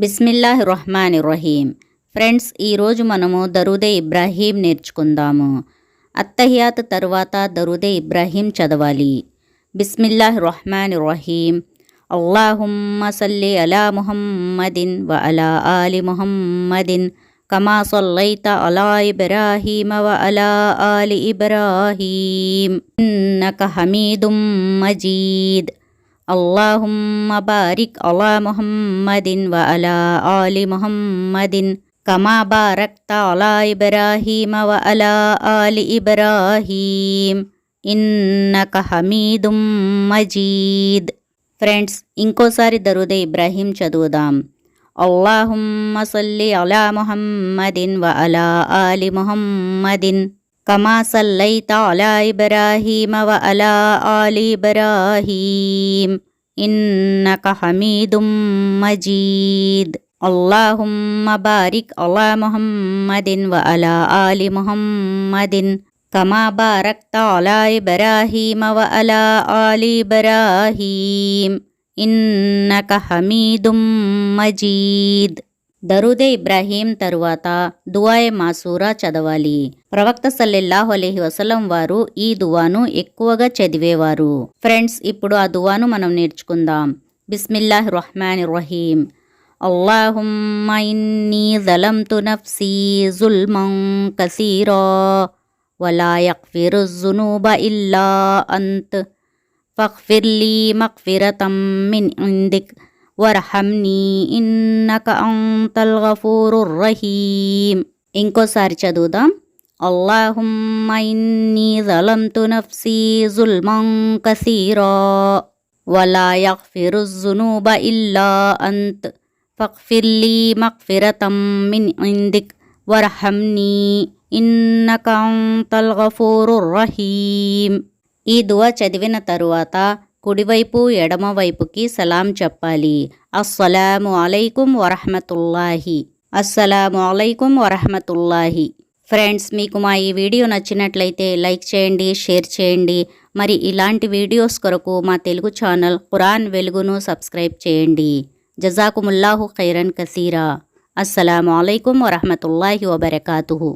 బిస్మిల్లాహిర్రహ్మానిర్రహీం. Friends, ఈరోజు మనము దరూదే ఇబ్రాహీం నేర్చుకుందాము. అత్తహియాత్ తరువాత దరూదే ఇబ్రాహీం చదవాలి. బిస్మిల్లాహిర్రహ్మానిర్రహీం. అల్లాహుమ్మ సల్లి అలా ముహమ్మదిన్ వ అలా ఆలి ముహమ్మదిన్ కమా సల్లైత అలా ఇబ్రాహీమ వ అలా ఆలి ఇబ్రాహీం ఇన్నక హమీదుం మజీద్. అల్లాహుమ్మ బారిక్ అలా ముహమ్మదిన్ వ అలా ఆలి ముహమ్మదిన్ కమా బారక్త అలా ఇబ్రాహీమ వ అలా ఆలి ఇబ్రాహీం ఇన్నక హమీదుం మజీద్. ఫ్రెండ్స్, ఇంకోసారి దరూదే ఇబ్రాహీం చదువుదాం. అల్లాహుమ్మ సల్లి అలా ముహమ్మదిన్ వ అలా ఆలి ముహమ్మదిన్ కమా సల్లైత అలా ఇబ్రాహీమ వ అలా ఆలి ఇబ్రాహీం ఇన్నక హమీదుం మజీద్. అల్లాహుమ్మ బారిక్ అలా ముహమ్మదిన్ వ అలా ఆలి ముహమ్మదిన్ కమా బారక్త అలా ఇబ్రాహీమ వ అలా ఆలి ఇబ్రాహీం ఇన్నక హమీదుం మజీద్. దరూదే ఇబ్రాహీం తరువాత దుఆయే మాసూరా చదవాలి. ప్రవక్త సల్లల్లాహు అలైహి వసల్లం వారు ఈ దువాను ఎక్కువగా చదివేవారు. ఫ్రెండ్స్, ఇప్పుడు ఆ దువాను మనం నేర్చుకుందాం. బిస్మిల్లాహిర్రహ్మానిర్రహీం. అల్లాహుమ్మ ఇన్నీ జలమ్తు నఫ్సీ జుల్మన్ కసీరా వలా యగ్ఫిరుజ్ జునూబ ఇల్లా అంత్ ఫగ్ఫిర్లీ మగ్ఫిరతం మిన్ ఇందిక్ వర్హమ్నీ ఇన్నక అంతల్ గఫూరుర్ రహీం. ఇంకోసారి చదువుదాం. అల్లాహుమ్మ ఇన్నీ జలమ్తు నఫ్సీ జుల్మన్ కసీరా వలా యగ్ఫిరుజ్ జునూబ ఇల్లా అంత్ ఫగ్ఫిర్లీ మగ్ఫిరతం మిన్ ఇందిక్ వర్హమ్నీ ఇన్నక అంతల్ గఫూరుర్ రహీం. ఈ దువా చదివిన తరువాత కుడివైపు ఎడమవైపుకి సలాం చెప్పాలి. అస్సలాము అలైకుం వరహ్మతుల్లాహి. అస్సలాము అలైకుం వరహ్మతుల్లాహి. ఫ్రెండ్స్, మీకు మా ఈ వీడియో నచ్చినట్లయితే లైక్ చేయండి, షేర్ చేయండి. మరి ఇలాంటి వీడియోస్ కొరకు మా తెలుగు ఛానల్ ఖురాన్ వెలుగును సబ్స్క్రైబ్ చేయండి. జజాకుముల్లాహు ఖైరన్ కసీరా. అస్సలాము అలైకుం వరహ్మతుల్లాహి వబరకాతుహు.